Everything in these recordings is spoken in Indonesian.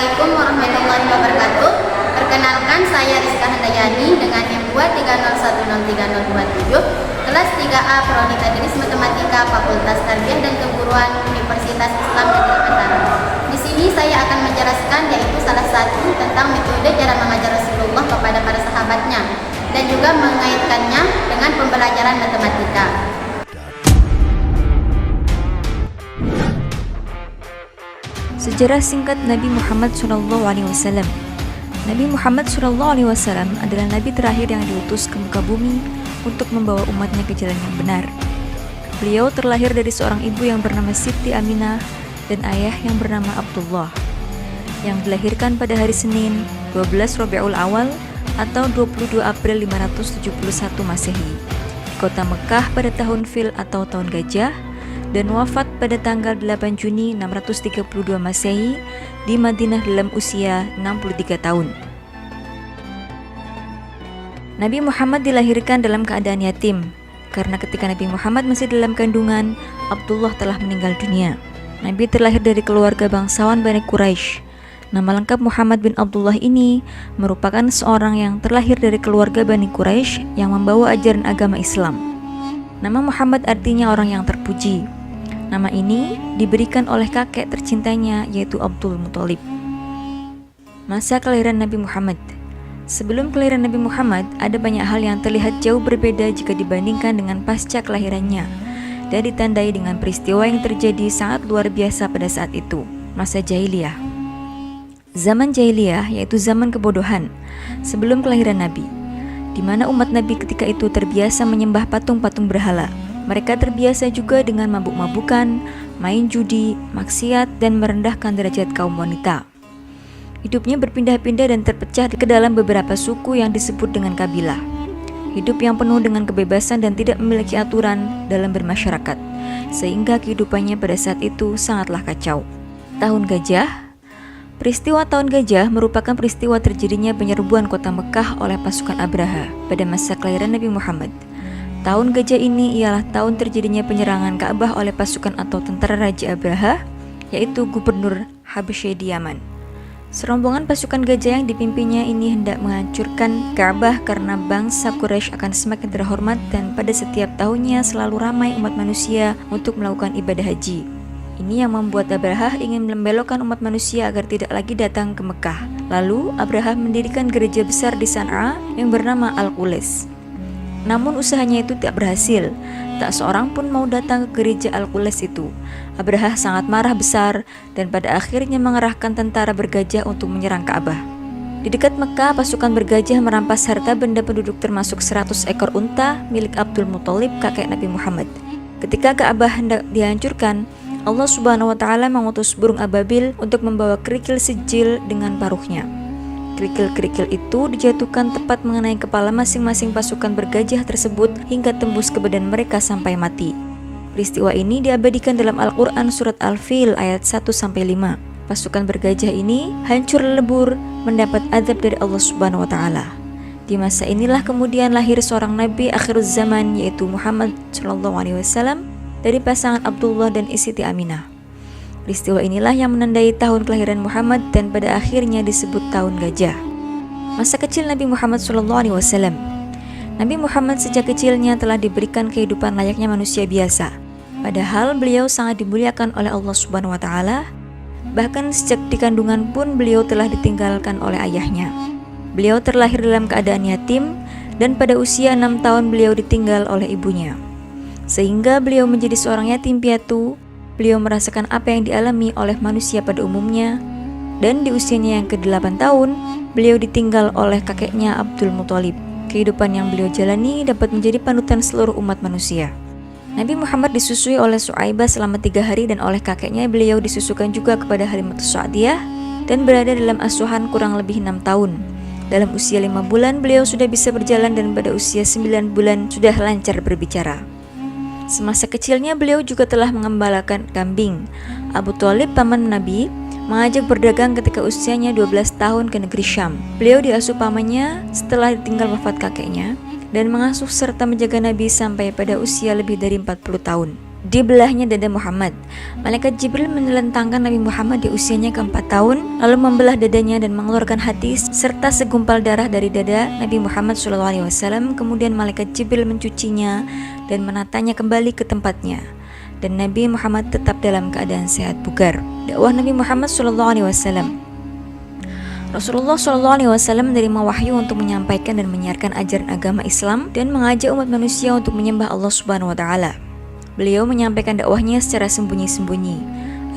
Assalamualaikum warahmatullahi wabarakatuh. Perkenalkan, saya Rizka Handayani dengan M230103027, kelas 3A Prodi Tadris Matematika Fakultas Tarbiyah dan Keguruan Universitas Islam Negeri Mataram. Di sini saya akan menjelaskan yaitu salah satu tentang metode cara mengajar Rasulullah kepada para sahabatnya dan juga mengaitkannya dengan pembelajaran matematika. Sejarah singkat Nabi Muhammad SAW. Nabi Muhammad SAW adalah Nabi terakhir yang diutus ke muka bumi untuk membawa umatnya ke jalan yang benar. Beliau terlahir dari seorang ibu yang bernama Siti Aminah dan ayah yang bernama Abdullah, yang dilahirkan pada hari Senin 12 Rabiul Awal atau 22 April 571 Masehi di kota Mekah pada tahun Fil atau tahun gajah, dan wafat pada tanggal 8 Juni 632 Masehi di Madinah dalam usia 63 tahun. Nabi Muhammad dilahirkan dalam keadaan yatim, karena ketika Nabi Muhammad masih dalam kandungan, Abdullah telah meninggal dunia. Nabi terlahir dari keluarga bangsawan Bani Quraisy. Nama lengkap Muhammad bin Abdullah ini merupakan seorang yang terlahir dari keluarga Bani Quraisy yang membawa ajaran agama Islam. Nama Muhammad artinya orang yang terpuji. Nama ini diberikan oleh kakek tercintanya, yaitu Abdul Muthalib. Masa kelahiran Nabi Muhammad. Sebelum kelahiran Nabi Muhammad, ada banyak hal yang terlihat jauh berbeda jika dibandingkan dengan pasca kelahirannya, dan ditandai dengan peristiwa yang terjadi sangat luar biasa pada saat itu, masa jahiliyah. Zaman jahiliyah yaitu zaman kebodohan sebelum kelahiran Nabi, di mana umat Nabi ketika itu terbiasa menyembah patung-patung berhala. Mereka terbiasa juga dengan mabuk-mabukan, main judi, maksiat, dan merendahkan derajat kaum wanita. Hidupnya berpindah-pindah dan terpecah ke dalam beberapa suku yang disebut dengan kabilah. Hidup yang penuh dengan kebebasan dan tidak memiliki aturan dalam bermasyarakat, sehingga kehidupannya pada saat itu sangatlah kacau. Tahun Gajah. Peristiwa Tahun Gajah merupakan peristiwa terjadinya penyerbuan kota Mekah oleh pasukan Abraha pada masa kelahiran Nabi Muhammad. Tahun Gajah ini ialah tahun terjadinya penyerangan Ka'bah oleh pasukan atau tentara Raja Abraha, yaitu Gubernur Habasyah di Yaman. Serombongan pasukan gajah yang dipimpinnya ini hendak menghancurkan Ka'bah karena bangsa Quraisy akan semakin terhormat dan pada setiap tahunnya selalu ramai umat manusia untuk melakukan ibadah haji. Ini yang membuat Abraha ingin membelokkan umat manusia agar tidak lagi datang ke Mekah. Lalu Abraha mendirikan gereja besar di San'a yang bernama Al-Qulis. Namun usahanya itu tidak berhasil. Tak seorang pun mau datang ke gereja Al-Qulis itu. Abraha sangat marah besar dan pada akhirnya mengerahkan tentara bergajah untuk menyerang Ka'bah. Di dekat Mekah, pasukan bergajah merampas harta benda penduduk termasuk 100 ekor unta milik Abdul Muthalib, kakek Nabi Muhammad. Ketika Ka'bah hendak dihancurkan, Allah Subhanahu wa Ta'ala mengutus burung ababil untuk membawa kerikil sijil dengan paruhnya. Kerikil-kerikil itu dijatuhkan tepat mengenai kepala masing-masing pasukan bergajah tersebut hingga tembus ke badan mereka sampai mati. Peristiwa ini diabadikan dalam Al-Quran surat Al-Fil ayat 1-5. Pasukan bergajah ini hancur lebur mendapat azab dari Allah Subhanahu wa Ta'ala. Di masa inilah kemudian lahir seorang nabi akhir zaman, yaitu Muhammad SAW, dari pasangan Abdullah dan Siti Aminah. Peristiwa inilah yang menandai tahun kelahiran Muhammad dan pada akhirnya disebut Tahun Gajah. Masa kecil Nabi Muhammad SAW. Nabi Muhammad sejak kecilnya telah diberikan kehidupan layaknya manusia biasa. Padahal beliau sangat dimuliakan oleh Allah Subhanahu wa Ta'ala. Bahkan sejak di kandungan pun beliau telah ditinggalkan oleh ayahnya. Beliau terlahir dalam keadaan yatim dan pada usia 6 tahun beliau ditinggal oleh ibunya. Sehingga beliau menjadi seorang yatim piatu. Beliau merasakan apa yang dialami oleh manusia pada umumnya, dan di usianya yang ke-8 tahun, beliau ditinggal oleh kakeknya Abdul Muthalib. Kehidupan yang beliau jalani dapat menjadi panutan seluruh umat manusia. Nabi Muhammad disusui oleh Su'aibah selama 3 hari dan oleh kakeknya beliau disusukan juga kepada Halimatus Sa'diyah dan berada dalam asuhan kurang lebih 6 tahun. Dalam usia 5 bulan beliau sudah bisa berjalan dan pada usia 9 bulan sudah lancar berbicara. Semasa kecilnya beliau juga telah mengembalakan kambing. Abu Thalib, paman Nabi, mengajak berdagang ketika usianya 12 tahun ke negeri Syam. Beliau diasuh pamannya setelah ditinggal wafat kakeknya dan mengasuh serta menjaga Nabi sampai pada usia lebih dari 40 tahun. di belahnya dada Muhammad. Malaikat Jibril menelentangkan Nabi Muhammad di usianya ke-4 tahun, lalu membelah dadanya dan mengeluarkan hati serta segumpal darah dari dada Nabi Muhammad SAW. Kemudian malaikat Jibril mencucinya dan menatanya kembali ke tempatnya. Dan Nabi Muhammad tetap dalam keadaan sehat bugar. Dakwah Nabi Muhammad SAW. Rasulullah SAW menerima wahyu untuk menyampaikan dan menyiarkan ajaran agama Islam dan mengajak umat manusia untuk menyembah Allah Subhanahu wa Ta'ala. Beliau menyampaikan dakwahnya secara sembunyi-sembunyi.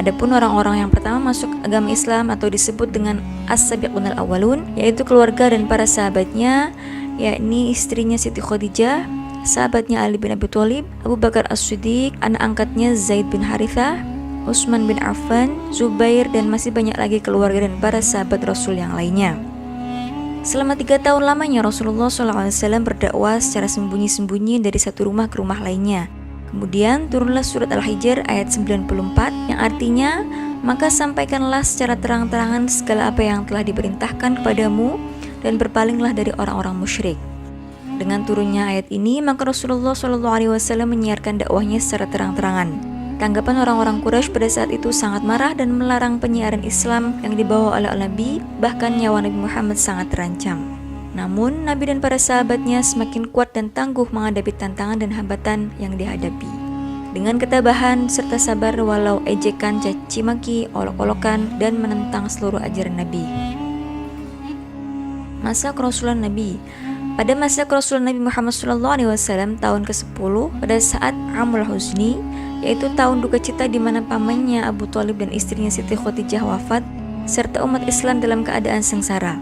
Adapun orang-orang yang pertama masuk agama Islam atau disebut dengan As-Sabiqunal Awwalun, yaitu keluarga dan para sahabatnya, yakni istrinya Siti Khadijah, sahabatnya Ali bin Abi Thalib, Abu Bakar As-Siddiq, anak angkatnya Zaid bin Harithah, Utsman bin Affan, Zubair, dan masih banyak lagi keluarga dan para sahabat Rasul yang lainnya. Selama 3 tahun lamanya Rasulullah SAW berdakwah secara sembunyi-sembunyi dari satu rumah ke rumah lainnya. Kemudian turunlah surat Al-Hijr ayat 94 yang artinya, maka sampaikanlah secara terang-terangan segala apa yang telah diperintahkan kepadamu dan berpalinglah dari orang-orang musyrik. Dengan turunnya ayat ini, maka Rasulullah SAW menyiarkan dakwahnya secara terang-terangan. Tanggapan orang-orang Quraisy pada saat itu sangat marah dan melarang penyiaran Islam yang dibawa oleh Nabi, bahkan nyawa Nabi Muhammad sangat terancam. Namun, Nabi dan para sahabatnya semakin kuat dan tangguh menghadapi tantangan dan hambatan yang dihadapi. Dengan ketabahan serta sabar walau ejekan, caci maki, olok-olokan, dan menentang seluruh ajaran Nabi. Masa kerasulan Nabi. Pada masa kerasulan Nabi Muhammad SAW tahun ke-10, pada saat Amul Huzni, yaitu tahun duka cita di mana pamannya Abu Thalib dan istrinya Siti Khadijah wafat, serta umat Islam dalam keadaan sengsara.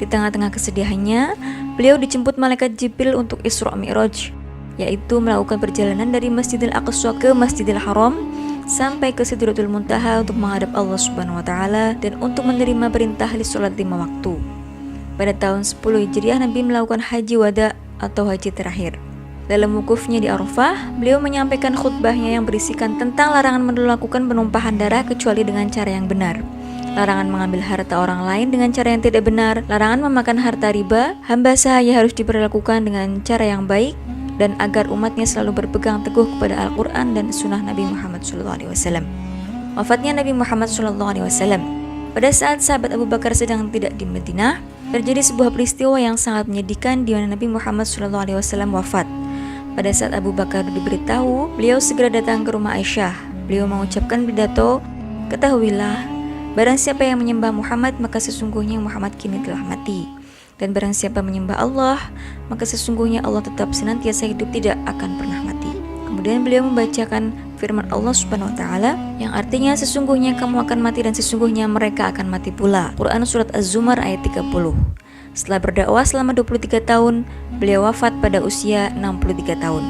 Di tengah-tengah kesedihannya, beliau dijemput malaikat Jibril untuk Isra Mi'raj, yaitu melakukan perjalanan dari Masjidil Aqsa ke Masjidil Haram sampai ke Sidratul Muntaha untuk menghadap Allah Subhanahu wa Ta'ala dan untuk menerima perintah di sholat 5 waktu. Pada tahun 10 Hijriah, Nabi melakukan haji wada atau haji terakhir. Dalam wukufnya di Arafah, beliau menyampaikan khutbahnya yang berisikan tentang larangan melakukan penumpahan darah kecuali dengan cara yang benar, larangan mengambil harta orang lain dengan cara yang tidak benar, larangan memakan harta riba, hamba sahaya harus diperlakukan dengan cara yang baik, dan agar umatnya selalu berpegang teguh kepada Al-Quran dan sunnah Nabi Muhammad SAW. Wafatnya Nabi Muhammad SAW. Pada saat sahabat Abu Bakar sedang tidak di Madinah, terjadi sebuah peristiwa yang sangat menyedihkan di mana Nabi Muhammad SAW wafat. Pada saat Abu Bakar diberitahu, beliau segera datang ke rumah Aisyah. Beliau mengucapkan pidato, "Ketahuilah, barang siapa yang menyembah Muhammad, maka sesungguhnya Muhammad kini telah mati. Dan barang siapa menyembah Allah, maka sesungguhnya Allah tetap senantiasa hidup, tidak akan pernah mati." Kemudian beliau membacakan firman Allah Subhanahu wa Ta'ala yang artinya, "Sesungguhnya kamu akan mati dan sesungguhnya mereka akan mati pula." Quran Surat Az-Zumar ayat 30. Setelah berdakwah selama 23 tahun, beliau wafat pada usia 63 tahun.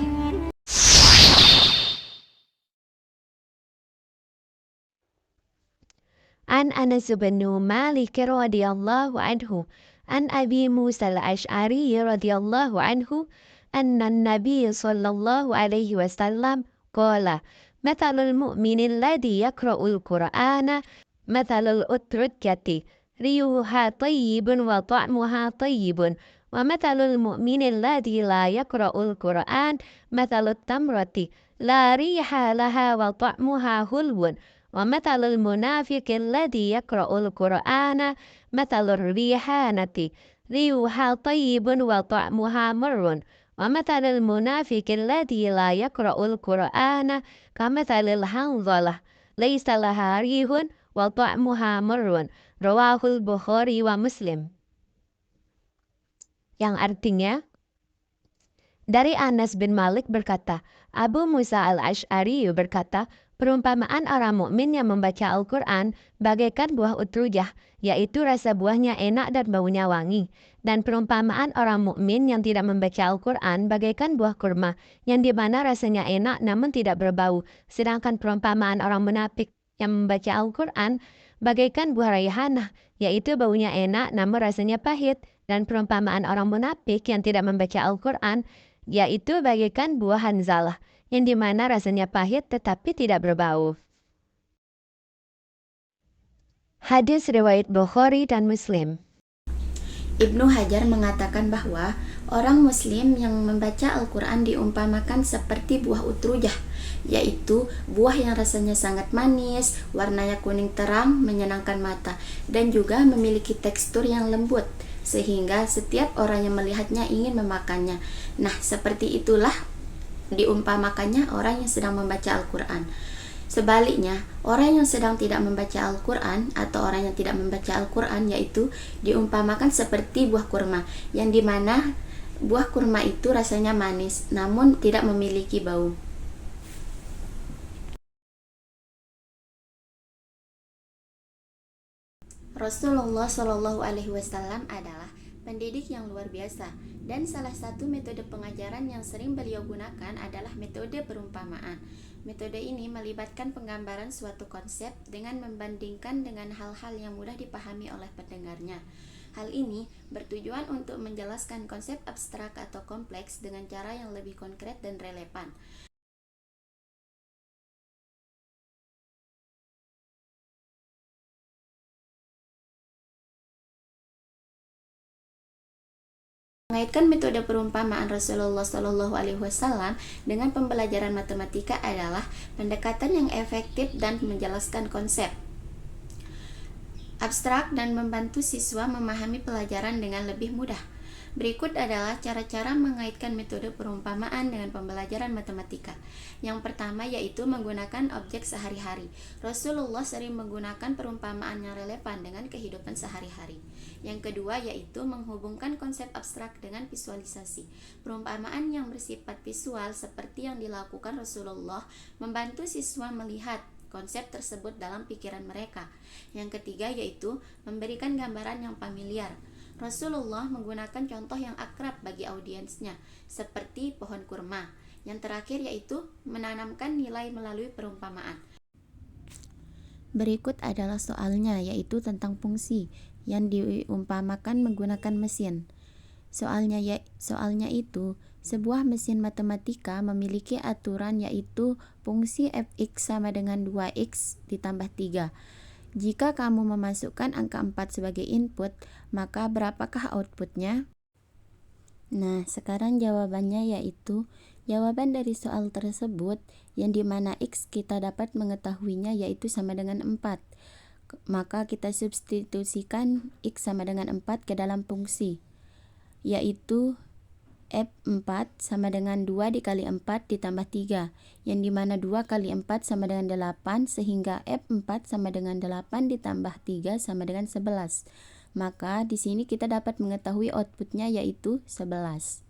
An Anas bin Malik radhiyallahu anhu, an Abi Musa al-Ash'ari radhiyallahu anhu, anna an-nabiy sallallahu alaihi wasallam qala, "Mathalul mu'mini alladhi yaqra'ul Qur'ana mathalul utrukati, riyuha tayyibun wa ta'muha tayyibun, wa mathalul mu'mini alladhi la yaqra'ul Qur'an mathalut tamrati, la riha laha wa ta'muha hulwun, wa mathalul munafiqi alladhi yaqra'ul Qur'ana mathalur rihanati, riyuha tayyibun wa ta'muha marrun, wa mathalul munafiqi alladhi la yaqra'ul Qur'ana kamathalil hanzalah, laysa laha rihun wa ta'muha marrun." Rawahul Bukhari wa Muslim. Yang artinya, dari Anas bin Malik berkata, Abu Musa al-Ash'ari berkata, perumpamaan orang mukmin yang membaca Al-Quran bagaikan buah utrujah, yaitu rasa buahnya enak dan baunya wangi. Dan perumpamaan orang mukmin yang tidak membaca Al-Quran bagaikan buah kurma, yang di mana rasanya enak namun tidak berbau. Sedangkan perumpamaan orang munafik yang membaca Al-Quran bagaikan buah raihanah, yaitu baunya enak namun rasanya pahit. Dan perumpamaan orang munafik yang tidak membaca Al-Quran yaitu bagaikan buah hanzalah, yang di mana rasanya pahit tetapi tidak berbau. Hadis riwayat Bukhari dan Muslim. Ibnu Hajar mengatakan bahwa Orang muslim yang membaca Al-Quran diumpamakan seperti buah utrujah, yaitu buah yang rasanya sangat manis, warnanya kuning terang, menyenangkan mata, dan juga memiliki tekstur yang lembut, sehingga setiap orang yang melihatnya ingin memakannya. Nah, seperti itulah diumpamakannya orang yang sedang membaca Al-Quran. Sebaliknya, orang yang sedang tidak membaca Al-Quran atau orang yang tidak membaca Al-Quran yaitu diumpamakan seperti buah kurma, yang dimana buah kurma itu rasanya manis namun tidak memiliki bau. Rasulullah Shallallahu Alaihi Wasallam adalah pendidik yang luar biasa, dan salah satu metode pengajaran yang sering beliau gunakan adalah metode perumpamaan. Metode ini melibatkan penggambaran suatu konsep dengan membandingkan dengan hal-hal yang mudah dipahami oleh pendengarnya. Hal ini bertujuan untuk menjelaskan konsep abstrak atau kompleks dengan cara yang lebih konkret dan relevan. Mengaitkan metode perumpamaan Rasulullah Shallallahu Alaihi Wasallam dengan pembelajaran matematika adalah pendekatan yang efektif dan menjelaskan konsep abstrak dan membantu siswa memahami pelajaran dengan lebih mudah. Berikut adalah cara-cara mengaitkan metode perumpamaan dengan pembelajaran matematika. Yang pertama yaitu menggunakan objek sehari-hari. Rasulullah sering menggunakan perumpamaan yang relevan dengan kehidupan sehari-hari. Yang kedua yaitu menghubungkan konsep abstrak dengan visualisasi. Perumpamaan yang bersifat visual seperti yang dilakukan Rasulullah membantu siswa melihat konsep tersebut dalam pikiran mereka. Yang ketiga yaitu memberikan gambaran yang familiar. Rasulullah menggunakan contoh yang akrab bagi audiensnya, seperti pohon kurma. Yang terakhir yaitu menanamkan nilai melalui perumpamaan. Berikut adalah soalnya, yaitu tentang fungsi yang diumpamakan menggunakan mesin. Soalnya itu, sebuah mesin matematika memiliki aturan yaitu fungsi fx sama dengan 2x ditambah 3. Jika kamu memasukkan angka 4 sebagai input, maka berapakah outputnya? Nah, sekarang jawabannya yaitu jawaban dari soal tersebut yang dimana x kita dapat mengetahuinya yaitu sama dengan 4. Maka kita substitusikan x sama dengan 4 ke dalam fungsi, yaitu F4 sama dengan 2 dikali 4 ditambah 3, yang dimana 2 kali 4 sama dengan 8, sehingga F4 sama dengan 8 ditambah 3 sama dengan 11. Maka di sini kita dapat mengetahui outputnya yaitu 11.